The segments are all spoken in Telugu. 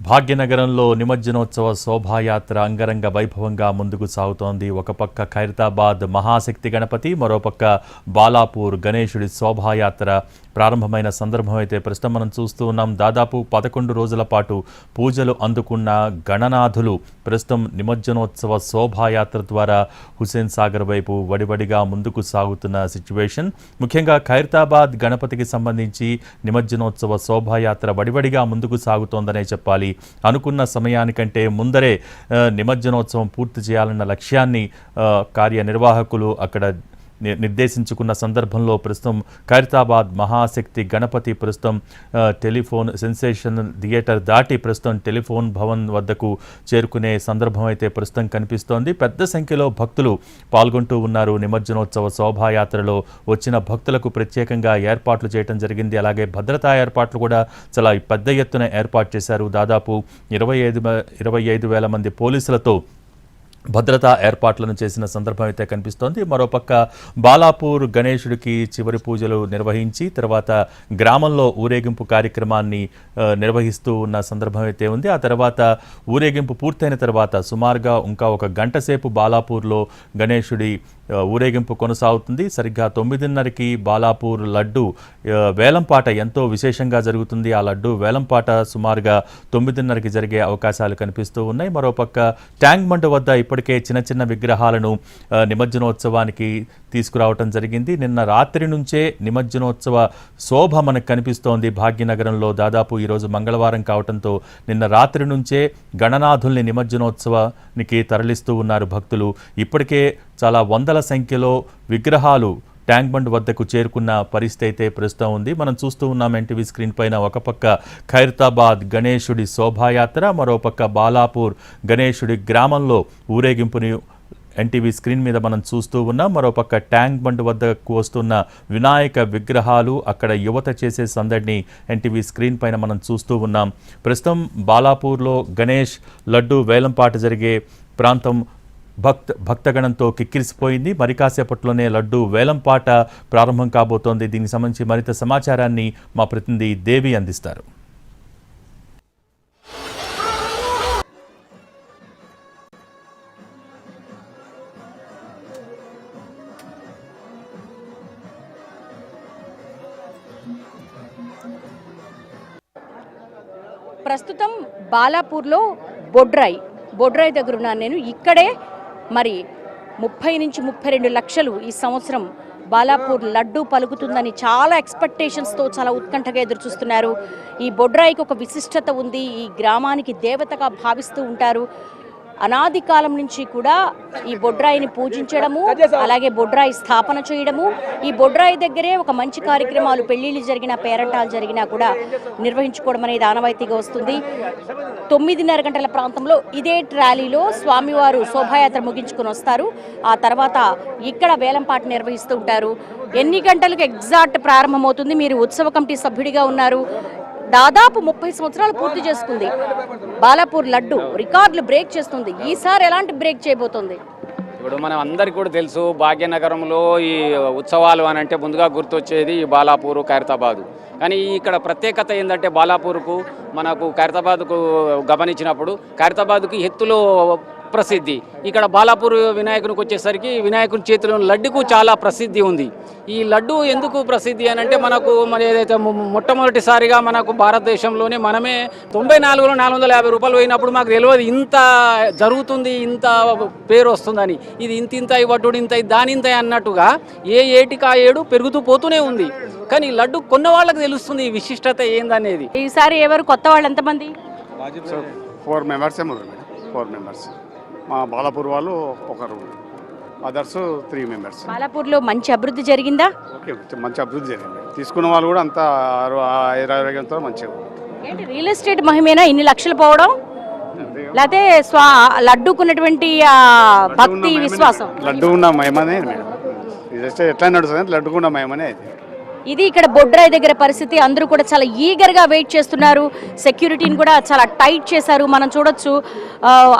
భాగ్యనగరంలో నిమజ్జనోత్సవ శోభాయాత్ర అంగరంగ వైభవంగా ముందుకు సాగుతోంది. ఒక పక్క ఖైరతాబాద్ మహాశక్తి గణపతి, మరోపక్క బాలాపూర్ గణేశుడి శోభాయాత్ర ప్రారంభమైన సందర్భం అయితే ప్రస్తుతం మనం చూస్తూ ఉన్నాం. దాదాపు 11 రోజుల పాటు పూజలు అందుకున్న గణనాథులు ప్రస్తుతం నిమజ్జనోత్సవ శోభాయాత్ర ద్వారా హుస్సేన్ సాగర్ వైపు వడివడిగా ముందుకు సాగుతున్న సిచ్యువేషన్. ముఖ్యంగా ఖైరతాబాద్ గణపతికి సంబంధించి నిమజ్జనోత్సవ శోభాయాత్ర వడివడిగా ముందుకు సాగుతోందనే చెప్పాలి. అనుకున్న సమయానికంటే ముందరే నిమజ్జనోత్సవం పూర్తి చేయాలన్న లక్ష్యాన్ని కార్యనిర్వాహకులు అక్కడ నిర్దేశించుకున్న సందర్భంలో ప్రస్తుతం ఖైరతాబాద్ మహాశక్తి గణపతి ప్రస్తుతం టెలిఫోన్ సెన్సేషన్ థియేటర్ దాటి ప్రస్తుతం టెలిఫోన్ భవన్ వద్దకు చేరుకునే సందర్భం అయితే ప్రస్తుతం కనిపిస్తోంది. పెద్ద సంఖ్యలో భక్తులు పాల్గొంటూ ఉన్నారు. నిమజ్జనోత్సవ శోభాయాత్రలో వచ్చిన భక్తులకు ప్రత్యేకంగా ఏర్పాట్లు చేయడం జరిగింది. అలాగే భద్రతా ఏర్పాట్లు కూడా చాలా పెద్ద ఎత్తున ఏర్పాటు చేశారు. దాదాపు 25,000 మంది పోలీసులతో భద్రతా ఏర్పాట్లను చేసిన సందర్భం అయితే కనిపిస్తోంది. మరోపక్క బాలాపూర్ గణేశుడికి చివరి పూజలు నిర్వహించి తర్వాత గ్రామంలో ఊరేగింపు కార్యక్రమాన్ని నిర్వహిస్తూ ఉన్న సందర్భం అయితే ఉంది. ఆ తర్వాత ఊరేగింపు పూర్తయిన తర్వాత సుమారుగా ఇంకా 1 గంట సేపు బాలాపూర్లో గణేశుడి ఊరేగింపు కొనసాగుతుంది. సరిగ్గా 9:30కి బాలాపూర్ లడ్డు వేలంపాట ఎంతో విశేషంగా జరుగుతుంది. ఆ లడ్డు వేలంపాట సుమారుగా 9:30కి జరిగే అవకాశాలు కనిపిస్తూ ఉన్నాయి. మరోపక్క ట్యాంక్ బండ్ వద్ద ఇప్పటికే చిన్న విగ్రహాలను నిమజ్జనోత్సవానికి తీసుకురావటం జరిగింది. నిన్న రాత్రి నుంచే నిమజ్జనోత్సవ శోభ మనకు కనిపిస్తోంది భాగ్యనగరంలో. దాదాపు ఈరోజు మంగళవారం కావడంతో నిన్న రాత్రి నుంచే గణనాథుల్ని నిమజ్జనోత్సవానికి తరలిస్తూ ఉన్నారు భక్తులు. ఇప్పటికే చాలా వందల సంఖ్యలో విగ్రహాలు ట్యాంక్ బండ్ వద్దకు చేరుకున్న పరిస్థితి అయితే ప్రస్తుతం ఉంది. మనం చూస్తూ ఉన్నాం ఎన్టీవీ స్క్రీన్ పైన. ఒక పక్క ఖైరతాబాద్ గణేశుడి శోభాయాత్ర, మరోపక్క బాలాపూర్ గణేశుడి గ్రామంలో ఊరేగింపుని ఎన్టీవీ స్క్రీన్ మీద మనం చూస్తూ ఉన్నాం. మరోపక్క ట్యాంక్ బండ్ వద్దకు వస్తున్న వినాయక విగ్రహాలు, అక్కడ యువత చేసే సందడిని ఎన్టీవీ స్క్రీన్ పైన మనం చూస్తూ ఉన్నాం. ప్రస్తుతం బాలాపూర్లో గణేష్ లడ్డు వేలంపాట జరిగే ప్రాంతం భక్తగణంతో కిక్కిరిసిపోయింది. మరి కాసేపట్లోనే లడ్డు వేలంపాట ప్రారంభం కాబోతోంది. దీనికి సంబంధించి మరింత సమాచారాన్ని మా ప్రతినిధి దేవి అందిస్తారు. ప్రస్తుతం బాలాపూర్లో బొడ్రాయి దగ్గర ఉన్నాను నేను. ఇక్కడే మరి 30 నుంచి 32 లక్షలు ఈ సంవత్సరం బాలాపూర్ లడ్డు పలుకుతుందని చాలా ఎక్స్పెక్టేషన్స్తో చాలా ఉత్కంఠగా ఎదురు చూస్తున్నారు. ఈ బొడ్రాయికి ఒక విశిష్టత ఉంది. ఈ గ్రామానికి దేవతగా భావిస్తూ ఉంటారు. అనాది కాలం నుంచి కూడా ఈ బొడ్రాయిని పూజించడము, అలాగే బొడ్రాయి స్థాపన చేయడము, ఈ బొడ్రాయి దగ్గరే ఒక మంచి కార్యక్రమాలు, పెళ్లిళ్ళు జరిగినా, పేరంటాలు జరిగినా కూడా నిర్వహించుకోవడం అనేది ఆనవాయితీగా వస్తుంది. 9:30 గంటల ప్రాంతంలో ఇదే ట్రాలీలో స్వామివారు శోభాయాత్ర ముగించుకొని వస్తారు. ఆ తర్వాత ఇక్కడ వేలంపాట నిర్వహిస్తూ ఉంటారు. ఎన్ని గంటలకు ఎగ్జాక్ట్ ప్రారంభమవుతుంది? మీరు ఉత్సవ కమిటీ సభ్యుడిగా ఉన్నారు. దాదాపు 30 సంవత్సరాలు పూర్తి చేసుకుంది బాలాపూర్ లడ్డు. రికార్డులు బ్రేక్ చేస్తుంది. ఈసారి ఎలాంటి బ్రేక్ చేయబోతుంది? ఇప్పుడు మనం అందరికీ కూడా తెలుసు, భాగ్యనగరంలో ఈ ఉత్సవాలు అని అంటే ముందుగా గుర్తొచ్చేది బాలాపూరు, ఖైరతాబాదు. కానీ ఇక్కడ ప్రత్యేకత ఏంటంటే బాలాపూర్కు మనకు ఖైరతాబాద్కు గమనించినప్పుడు ఖైరతాబాద్కు ఎత్తులో ప్రసిద్ధి. ఇక్కడ బాలాపూర్ వినాయకునికి వచ్చేసరికి వినాయకుని చేతిలో లడ్డుకు చాలా ప్రసిద్ధి ఉంది. ఈ లడ్డు ఎందుకు ప్రసిద్ధి అని అంటే మనకు మరి ఏదైతే మొట్టమొదటిసారిగా మనకు భారతదేశంలోనే మనమే 94లో 450 రూపాయలు పోయినప్పుడు మాకు తెలియదు ఇంత జరుగుతుంది, ఇంత పేరు వస్తుందని. ఇది ఇంత ఇవ్వటుడు ఇంత దానింత అన్నట్టుగా ఏటికి ఆ ఏడు పెరుగుతూ పోతూనే ఉంది. కానీ లడ్డు కొన్న వాళ్ళకి తెలుస్తుంది ఈ విశిష్టత ఏందనేది. ఈసారి ఎవరు కొత్త వాళ్ళు ఎంతమంది? 4 మెంబర్స్. మా బాలాపూర్ వాళ్ళు ఒకరు, అదర్స్ 3 మెంబర్స్. బాలాపూర్లో మంచి అభివృద్ధి జరిగిందా? ఓకే, మంచి అభివృద్ధి జరిగింది. తీసుకున్న వాళ్ళు కూడా అంతా 20 మంచిగా. ఏంటి రియల్ ఎస్టేట్ మహిమేనా ఇన్ని లక్షలు పోవడం? లేకపోతే లడ్డుకున్నటువంటి భక్తి విశ్వాసం? లడ్డు ఉన్న మహిమనే మేడం. ఎట్లా నడుస్తుంది? లడ్డుకున్న మహిమనే అది. ఇది ఇక్కడ బొడ్రాయి దగ్గర పరిస్థితి. అందరూ కూడా చాలా ఈగర్గా వెయిట్ చేస్తున్నారు. సెక్యూరిటీని కూడా చాలా టైట్ చేశారు. మనం చూడొచ్చు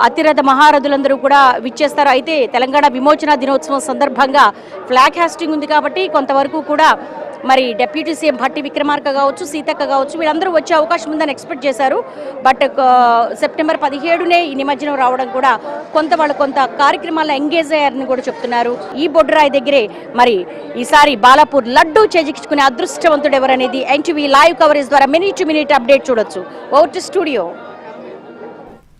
అతిరథ మహారథులందరూ కూడా విచ్చేస్తారు. అయితే తెలంగాణ విమోచన దినోత్సవం సందర్భంగా ఫ్లాగ్ హాస్టింగ్ ఉంది కాబట్టి కొంతవరకు కూడా మరి డిప్యూటీ సీఎం భట్టి విక్రమార్క కావచ్చు, సీతక్క కావచ్చు, వీళ్ళందరూ వచ్చే అవకాశం ఉందని ఎక్స్పెక్ట్ చేశారు. బట్ సెప్టెంబర్ 17నే ఈ నిమజ్జనం రావడం కూడా కొంత కార్యక్రమాల్లో ఎంగేజ్ అయ్యారని కూడా చెప్తున్నారు. ఈ బొడ్రాయి దగ్గరే మరి ఈసారి బాలాపూర్ లడ్డు చేజిక్కించుకునే అదృష్టవంతుడు ఎవరనేది ఎన్టీవీ లైవ్ కవరేజ్ ద్వారా మినిట్ టు మినిట్ అప్డేట్ చూడొచ్చు. Over to studio.